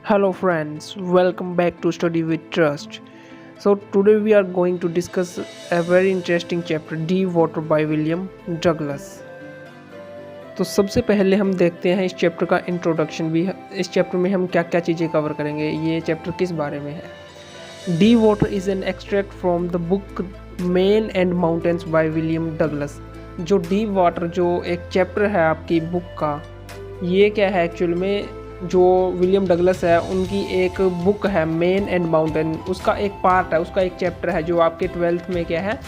Hello friends, welcome back to Study with Trust. So today we are going to discuss a very interesting chapter Deep Water by William Douglas. तो सबसे पहले हम देखते हैं इस chapter का introduction भी। इस चैप्टर में हम क्या क्या चीज़ें कवर करेंगे, ये चैप्टर किस बारे में है। Deep water is an extract from the book main and mountains by William Douglas. जो डीप वाटर जो एक चैप्टर है आपकी बुक का, ये क्या है एक्चुअल में, जो विलियम डगलस है उनकी एक बुक है मेन एंड माउंटेन, उसका एक पार्ट है, उसका एक चैप्टर है जो आपके 12th में क्या है,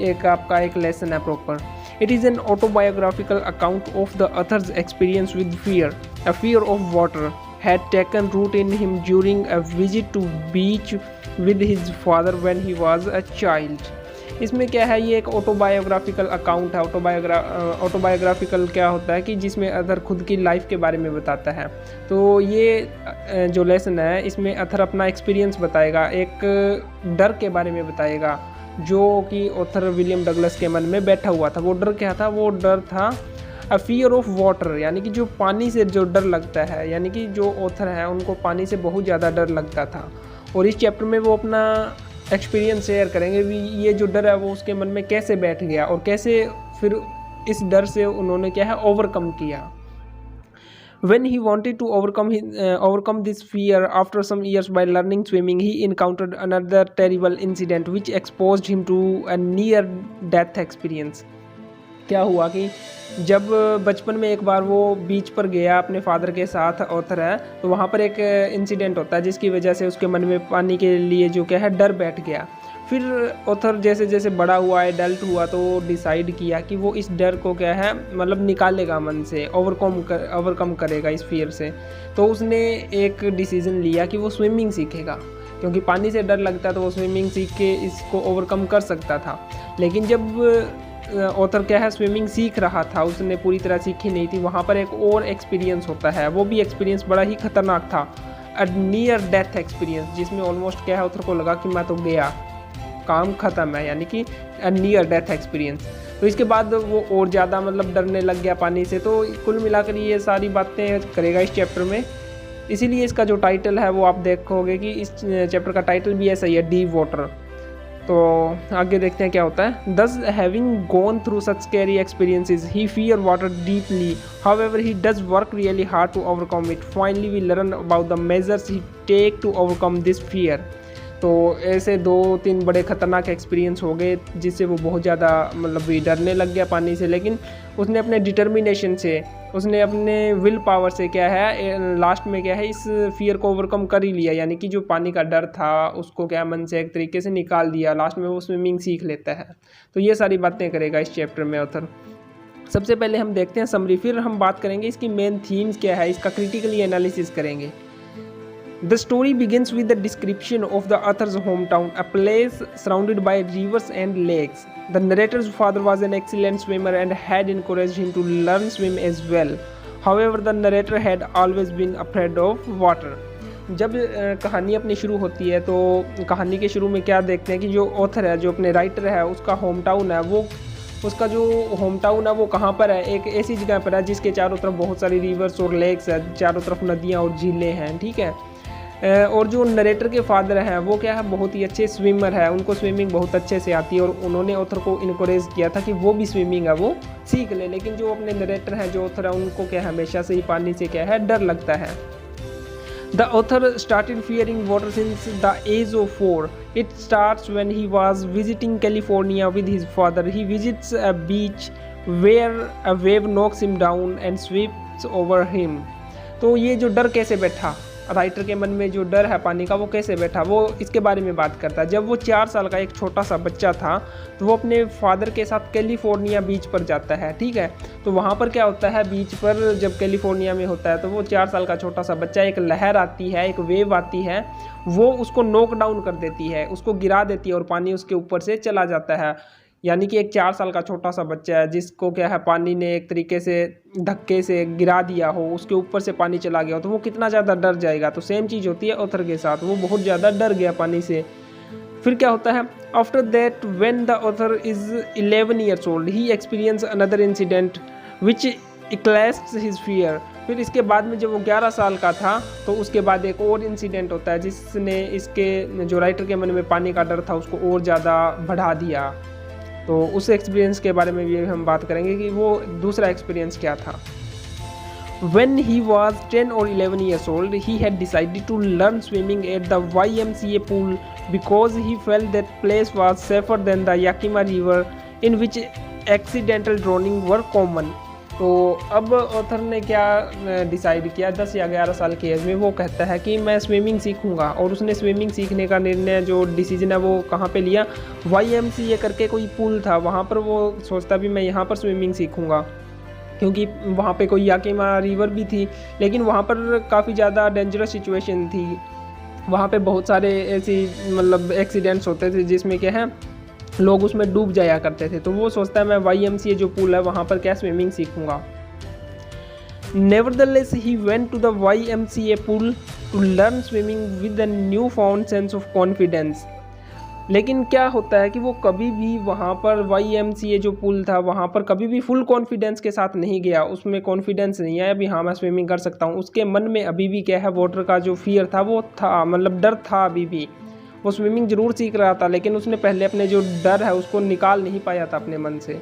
एक आपका एक लेसन है proper. It is an autobiographical account of the others experience with fear. A fear of water had taken root in him during a visit to beach with his father when he was a child. इसमें क्या है, ये एक autobiographical account है। Autobiographical क्या होता है कि जिसमें अथर खुद की लाइफ के बारे में बताता है। तो ये जो लेसन है इसमें अथर अपना एक्सपीरियंस बताएगा, एक डर के बारे में बताएगा जो कि ऑथर विलियम डगलस के मन में बैठा हुआ था। वो डर क्या था? वो डर था अ फियर ऑफ वाटर, यानी कि जो पानी से जो डर लगता है, यानी कि जो ऑथर है उनको पानी से बहुत ज़्यादा डर लगता था। और इस चैप्टर में वो अपना एक्सपीरियंस शेयर करेंगे भी, ये जो डर है वो उसके मन में कैसे बैठ गया और कैसे फिर इस डर से उन्होंने क्या है ओवरकम किया। When he wanted to overcome this fear after some years by learning swimming, he encountered another terrible incident which exposed him to a near death experience. क्या हुआ कि जब बचपन में एक बार वो बीच पर गया अपने फादर के साथ, ऑथर है, तो वहाँ पर एक इंसिडेंट होता है जिसकी वजह से उसके मन में पानी के लिए जो क्या है डर बैठ गया। फिर ऑथर जैसे जैसे बड़ा हुआ, एडल्ट हुआ, तो डिसाइड किया कि वो इस डर को क्या है मतलब निकालेगा मन से, ओवरकम करेगा इस फियर से। तो उसने एक डिसीज़न लिया कि वो स्विमिंग सीखेगा, क्योंकि पानी से डर लगता तो वो स्विमिंग सीख के इसको ओवरकम कर सकता था। लेकिन जब ऑथर क्या है स्विमिंग सीख रहा था, उसने पूरी तरह सीखी नहीं थी, वहाँ पर एक और एक्सपीरियंस होता है, वो भी एक्सपीरियंस बड़ा ही खतरनाक था, अ नियर डेथ एक्सपीरियंस, जिसमें ऑलमोस्ट क्या है ऑथर को लगा कि मैं तो गया, काम ख़त्म है, यानी कि अ नियर डेथ एक्सपीरियंस। तो इसके बाद वो और ज़्यादा मतलब डरने लग गया पानी से। तो कुल मिलाकर ये सारी बातें करेगा इस चैप्टर में, इसीलिए इसका जो टाइटल है वो आप देखोगे कि इस चैप्टर का टाइटल भी ऐसा ही है, डीप वाटर। तो आगे देखते हैं क्या होता है। Thus having gone through such scary experiences, he feared water deeply. However, he does work really hard to overcome it. Finally, we learn about the measures he take to overcome this fear. तो ऐसे 2-3 बड़े ख़तरनाक experience हो गए जिससे वो बहुत ज़्यादा मतलब भी डरने लग गया पानी से। लेकिन उसने अपने डिटर्मिनेशन से, उसने अपने विल पावर से क्या है लास्ट में क्या है इस फियर को ओवरकम कर ही लिया, यानी कि जो पानी का डर था उसको क्या मन से एक तरीके से निकाल दिया। लास्ट में वो स्विमिंग सीख लेता है। तो ये सारी बातें करेगा इस चैप्टर में ऑथर। सबसे पहले हम देखते हैं समरी, फिर हम बात करेंगे इसकी मेन थीम्स क्या है, इसका क्रिटिकली एनालिसिस करेंगे। The story begins with the description of the author's hometown, a place surrounded by rivers and lakes. The narrator's father was an excellent swimmer and had encouraged him to learn swim as well. However, the narrator had always been afraid of water. जब कहानी अपनी शुरू होती है तो कहानी के शुरू में क्या देखते हैं कि जो ऑथर है, जो अपने राइटर है, उसका होम टाउन है, वो उसका जो होम टाउन है वो कहाँ पर है, एक ऐसी जगह पर है जिसके चारों तरफ बहुत सारी रिवर्स और लेक्स है, चारों तरफ नदियाँ और झीलें हैं, ठीक है। और जो नरेटर के फादर हैं वो क्या है बहुत ही अच्छे स्विमर है, उनको स्विमिंग बहुत अच्छे से आती है और उन्होंने ऑथर को इनकरेज किया था कि वो भी स्विमिंग है वो सीख ले। लेकिन जो अपने नरेटर हैं, जो ऑथर है, उनको क्या हमेशा से ही पानी से क्या है डर लगता है। The author started fearing water since the age of 4. It starts when he was visiting California with his father. He visits a beach where a wave knocks him down and sweeps over him. तो ये जो डर कैसे बैठा writer के मन में, जो डर है पानी का वो कैसे बैठा, वो इसके बारे में बात करता है। जब वो 4 साल का एक छोटा सा बच्चा था तो वो अपने फादर के साथ कैलिफोर्निया बीच पर जाता है, ठीक है। तो वहाँ पर क्या होता है, बीच पर जब कैलिफोर्निया में होता है तो वो 4 साल का छोटा सा बच्चा, एक लहर आती है, एक वेव आती है, वो उसको नॉक डाउन कर देती है, उसको गिरा देती है और पानी उसके ऊपर से चला जाता है। यानी कि एक 4 साल का छोटा सा बच्चा है जिसको क्या है पानी ने एक तरीके से धक्के से गिरा दिया हो, उसके ऊपर से पानी चला गया हो, तो वो कितना ज़्यादा डर जाएगा। तो सेम चीज़ होती है ऑथर के साथ, वो बहुत ज़्यादा डर गया पानी से। फिर क्या होता है, after that when the author is 11 years old he experience another incident which eclipsed his fear. फिर इसके बाद में जब वो 11 साल का था तो उसके बाद एक और इंसिडेंट होता है जिसने इसके जो राइटर के मन में पानी का डर था उसको और ज़्यादा बढ़ा दिया। तो उस एक्सपीरियंस के बारे में भी हम बात करेंगे कि वो दूसरा एक्सपीरियंस क्या था। When he was 10 or 11 years old, he had decided to learn swimming at the YMCA pool because he felt that place was safer than the Yakima River in which accidental drowning were common. तो अब author ने क्या decide किया, 10 या 11 साल की as में वो कहता है कि मैं स्विमिंग सीखूंगा। और उसने स्विमिंग सीखने का निर्णय जो डिसीजन है वो कहाँ पे लिया, YMCA करके कोई पूल था वहाँ पर। वो सोचता भी मैं यहाँ पर स्विमिंग सीखूंगा क्योंकि वहाँ पे कोई याकिमा रिवर भी थी, लेकिन वहाँ पर काफ़ी ज़्यादा डेंजरस सिचुएशन थी। वहाँ पे बहुत सारे ऐसी मतलब एक्सीडेंट्स होते थे जिसमें क्या है लोग उसमें डूब जाया करते थे। तो वो सोचता है मैं YMCA जो पूल है वहाँ पर क्या swimming सीखूंगा। Nevertheless, he went to the YMCA pool to learn swimming with a newfound sense of confidence. लेकिन क्या होता है कि वो कभी भी वहाँ पर YMCA जो पूल था वहाँ पर कभी भी फुल कॉन्फिडेंस के साथ नहीं गया। उसमें कॉन्फिडेंस नहीं आया भी हाँ मैं स्विमिंग कर सकता हूँ। उसके मन में अभी भी क्या है वाटर का जो फियर था वो था, मतलब डर था अभी भी। वो स्विमिंग जरूर सीख रहा था लेकिन उसने पहले अपने जो डर है उसको निकाल नहीं पाया था अपने मन से।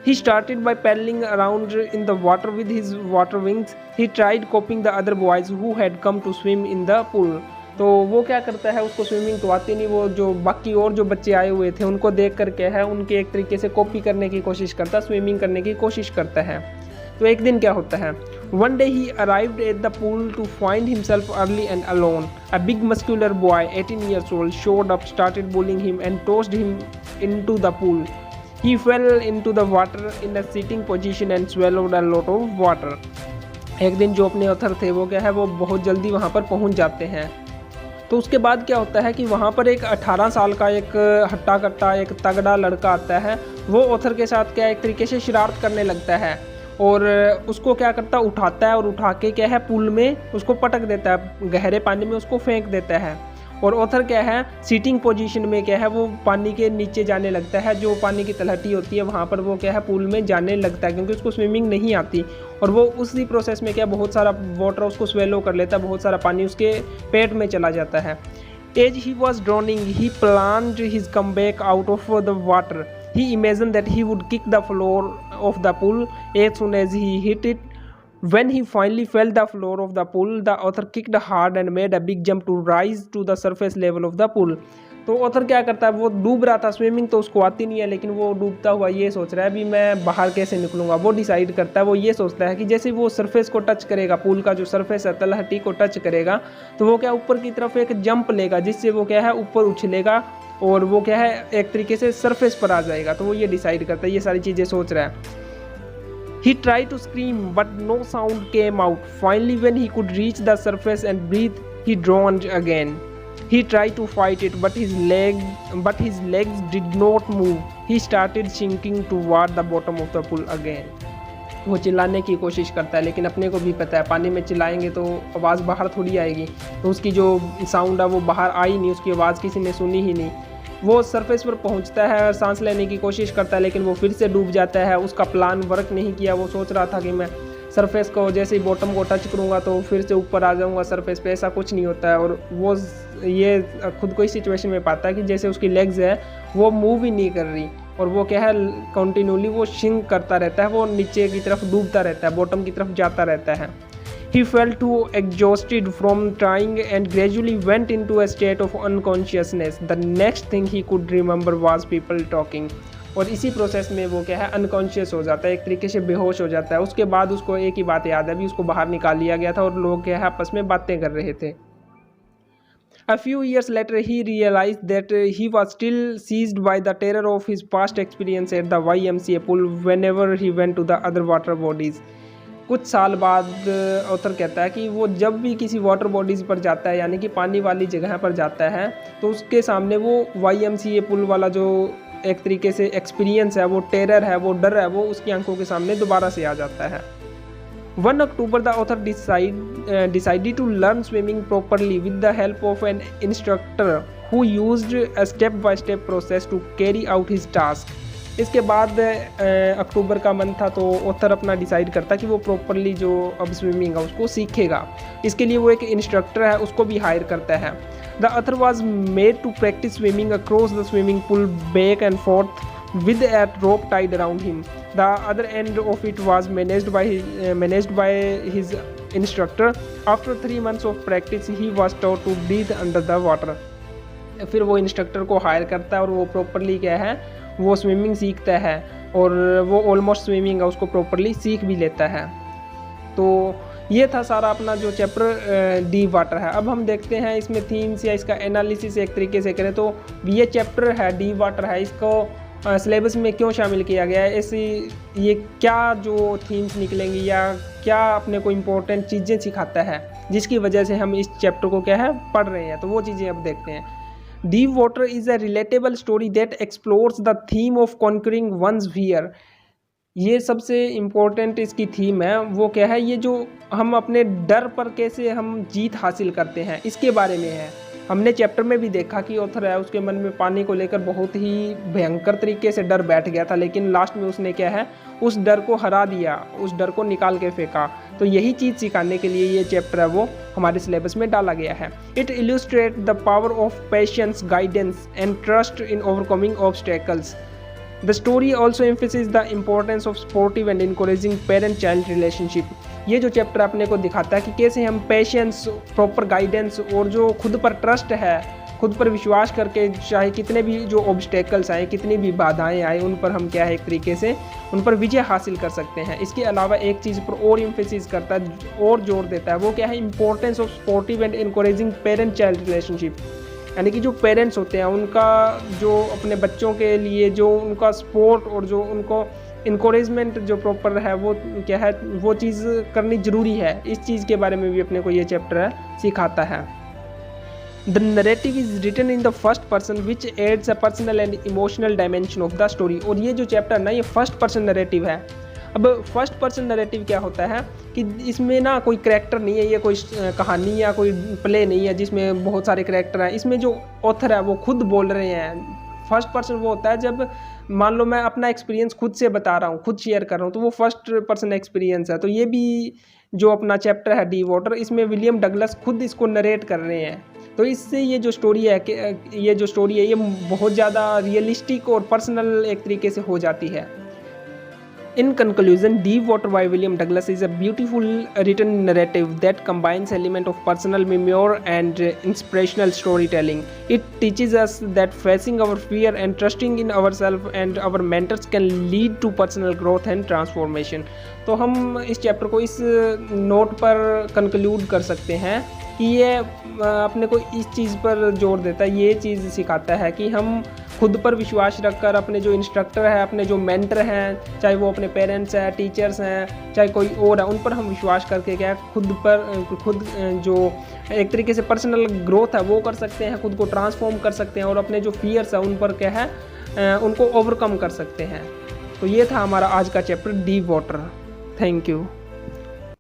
He started by paddling around in the water with his water wings. He tried copying the other boys who had come to swim in the pool. तो वो क्या करता है, उसको स्विमिंग तो आती नहीं, वो जो बाकी और जो बच्चे आए हुए थे उनको देख कर क्या है उनके एक तरीके से कॉपी करने की कोशिश करता, स्विमिंग करने की कोशिश करता है। तो एक दिन क्या होता है, one day he arrived at the pool to find himself early and alone. A big muscular boy, 18 years old, showed up, started bullying him and tossed him into the pool. He fell into the water in a sitting position and swallowed a lot of water. एक दिन जो अपने author थे वो क्या है वो बहुत जल्दी वहाँ पर पहुँच जाते हैं। तो उसके बाद क्या होता है कि वहाँ पर एक 18 साल का एक हट्टा कट्टा एक तगड़ा लड़का आता है। वो ऑथर के साथ क्या एक तरीके से शरारत करने लगता है और उसको क्या करता उठाता है और उठा के क्या है पूल में उसको पटक देता है, गहरे पानी में उसको फेंक देता है। और ऑथर क्या है सीटिंग पोजीशन में क्या है वो पानी के नीचे जाने लगता है, जो पानी की तलहटी होती है वहाँ पर वो क्या है पूल में जाने लगता है क्योंकि उसको स्विमिंग नहीं आती। और वो उसी प्रोसेस में क्या बहुत सारा वाटर उसको स्वेलो कर लेता है, बहुत सारा पानी उसके पेट में चला जाता है। As he was drowning he planned his comeback out of the water. He imagine that he would kick the floor of the pool as soon as he hit it. When he finally felt the floor of the pool, the author kicked hard and made a big jump to rise to the surface level of the pool. तो author क्या करता है, वो डूब रहा था, swimming तो उसको आती नहीं है लेकिन वो डूबता हुआ ये सोच रहा है भी मैं बाहर कैसे निकलूंगा। वो डिसाइड करता है, वो ये सोचता है कि जैसे वो सरफेस को टच करेगा, पूल का जो सरफेस है तलहटी को टच करेगा तो वो क्या ऊपर की तरफ एक जंप लेगा जिससे वो क्या है ऊपर उछलेगा और वो क्या है एक तरीके से सरफेस पर आ जाएगा। तो वो ये डिसाइड करता है, ये सारी चीज़ें सोच रहा है। He tried to scream, but no sound came out. Finally, when he could reach the surface and breathe, he drowned again. He tried to fight it, but his legs did not move. He started sinking toward the bottom of the pool again. वो चिल्लाने की कोशिश करता है लेकिन अपने को भी पता है पानी में चिल्लाएंगे तो आवाज़ बाहर थोड़ी आएगी, तो उसकी जो साउंड है वो बाहर आई नहीं, उसकी आवाज़ किसी ने सुनी ही नहीं। वो सरफेस पर पहुंचता है, सांस लेने की कोशिश करता है लेकिन वो फिर से डूब जाता है। उसका प्लान वर्क नहीं किया। वो सोच रहा था कि मैं सरफेस को जैसे ही बॉटम को टच करूंगा तो फिर से ऊपर आ जाऊंगा सरफेस पे, ऐसा कुछ नहीं होता है। और वो ये खुद को इस सिचुएशन में पाता है कि जैसे उसकी लेग्स है वो मूव ही नहीं कर रही और वो क्या है कंटिन्यूली वो सिंक करता रहता है, वो नीचे की तरफ डूबता रहता है, बॉटम की तरफ जाता रहता है। He felt too exhausted from trying and gradually went into a state of unconsciousness. The next thing he could remember was people talking. और इसी प्रोसेस में वो क्या है अनकॉन्शियस हो जाता है, एक तरीके से बेहोश हो जाता है। उसके बाद उसको एक ही बात याद है, अभी उसको बाहर निकाल लिया गया था और लोग क्या है आपस में बातें कर रहे थे। A few years later, he realized that he was still seized by the terror of his past experience at the YMCA pool whenever he went to the other water bodies. कुछ साल बाद ऑथर कहता है कि वो जब भी किसी वाटर बॉडीज़ पर जाता है यानी कि पानी वाली जगह पर जाता है तो उसके सामने वो YMCA पुल वाला जो एक तरीके से एक्सपीरियंस है, वो टेरर है, वो डर है, वो उसकी आंखों के सामने दोबारा से आ जाता है। 1 October the author decided to learn swimming properly with the help of an instructor who used a step-by-step process to carry out his task. इसके बाद अक्टूबर का मंथ था, तो ऑथर अपना डिसाइड करता कि वो प्रॉपरली जो अब स्विमिंग है उसको सीखेगा। इसके लिए वो एक इंस्ट्रक्टर है उसको भी हायर करता है। The author was made to practise swimming across the swimming pool back and forth with a rope tied around him. The other end of it was managed by his instructor. After 3 months of practice, he was taught to breathe under the water. फिर वो instructor को higher करता है और वो properly क्या है वो स्विमिंग सीखता है और वो ऑलमोस्ट स्विमिंग है उसको प्रॉपरली सीख भी लेता है। तो ये था सारा अपना जो चैप्टर डीप वाटर है। अब हम देखते हैं इसमें थीम्स या इसका एनालिसिस एक तरीके से करें तो ये चैप्टर है डीप वाटर है, इसको सिलेबस में क्यों शामिल किया गया है, ऐसी ये क्या जो थीम्स निकलेंगी या क्या अपने को इम्पोर्टेंट चीज़ें सिखाता है जिसकी वजह से हम इस चैप्टर को क्या है पढ़ रहे हैं, तो वो चीज़ें अब देखते हैं। Deep water is a relatable story that explores the theme of conquering one's fear. ये सबसे इम्पोर्टेंट इसकी थीम है, वो क्या है, ये जो हम अपने डर पर कैसे हम जीत हासिल करते हैं इसके बारे में है। हमने चैप्टर में भी देखा कि ऑथर है उसके मन में पानी को लेकर बहुत ही भयंकर तरीके से डर बैठ गया था, लेकिन लास्ट में उसने क्या है उस डर को हरा दिया, उस डर को निकाल के फेंका। तो यही चीज़ सिखाने के लिए ये चैप्टर है वो हमारे सिलेबस में डाला गया है। It illustrate the power of patience, guidance and trust in overcoming obstacles. The story also emphasizes the importance of supportive and encouraging parent-child relationship. ये जो चैप्टर अपने को दिखाता है कि कैसे हम पेशेंस, प्रॉपर गाइडेंस और जो खुद पर ट्रस्ट है, खुद पर विश्वास करके चाहे कितने भी जो ऑब्स्टेकल्स आए, कितनी भी बाधाएं आए, उन पर हम क्या है एक तरीके से उन पर विजय हासिल कर सकते हैं। इसके अलावा एक चीज़ पर और एम्फेसिस करता है और जोर देता है, वो क्या है, importance of supportive and encouraging parent child relationship. यानी कि जो पेरेंट्स होते हैं उनका जो अपने बच्चों के लिए जो उनका सपोर्ट और जो उनको इनकरेजमेंट जो प्रॉपर है वो क्या है वो चीज़ करनी ज़रूरी है। इस चीज़ के बारे में भी अपने को ये चैप्टर है सिखाता है। The narrative is written in the first person which adds a personal and emotional dimension of the story. और ये जो चैप्टर ना ये फर्स्ट पर्सन नरेटिव है। अब फर्स्ट पर्सन नरेटिव क्या होता है कि इसमें ना कोई करैक्टर नहीं है, ये कोई कहानी या कोई प्ले नहीं है जिसमें बहुत सारे करैक्टर हैं। इसमें जो ऑथर है वो खुद बोल रहे हैं। फर्स्ट पर्सन वो होता है जब मान लो मैं अपना एक्सपीरियंस खुद से बता रहा हूँ, खुद शेयर कर रहा हूँ, तो वो फर्स्ट पर्सन एक्सपीरियंस है। तो ये भी जो अपना चैप्टर है डीप वाटर, इसमें विलियम डगलस खुद इसको नरेट कर रहे हैं। तो इससे ये जो स्टोरी है ये बहुत ज़्यादा रियलिस्टिक और पर्सनल एक तरीके से हो जाती है। In conclusion, Deep Water by William Douglas is a beautiful written narrative that combines elements of personal memoir and inspirational storytelling. It teaches us that facing our fear and trusting in ourselves and our mentors can lead to personal growth and transformation. तो हम इस chapter को इस note पर conclude कर सकते हैं कि ये अपने को इस चीज़ पर जोर देता है, ये चीज़ सिखाता है कि हम खुद पर विश्वास रखकर अपने जो इंस्ट्रक्टर है, अपने जो मेंटर हैं, चाहे वो अपने पेरेंट्स हैं, टीचर्स हैं, चाहे कोई और है, उन पर हम विश्वास करके क्या है खुद जो एक तरीके से पर्सनल ग्रोथ है वो कर सकते हैं, खुद को ट्रांसफॉर्म कर सकते हैं और अपने जो फियर्स है उन पर क्या है उनको ओवरकम कर सकते हैं। तो ये था हमारा आज का chapter deep water. Thank you.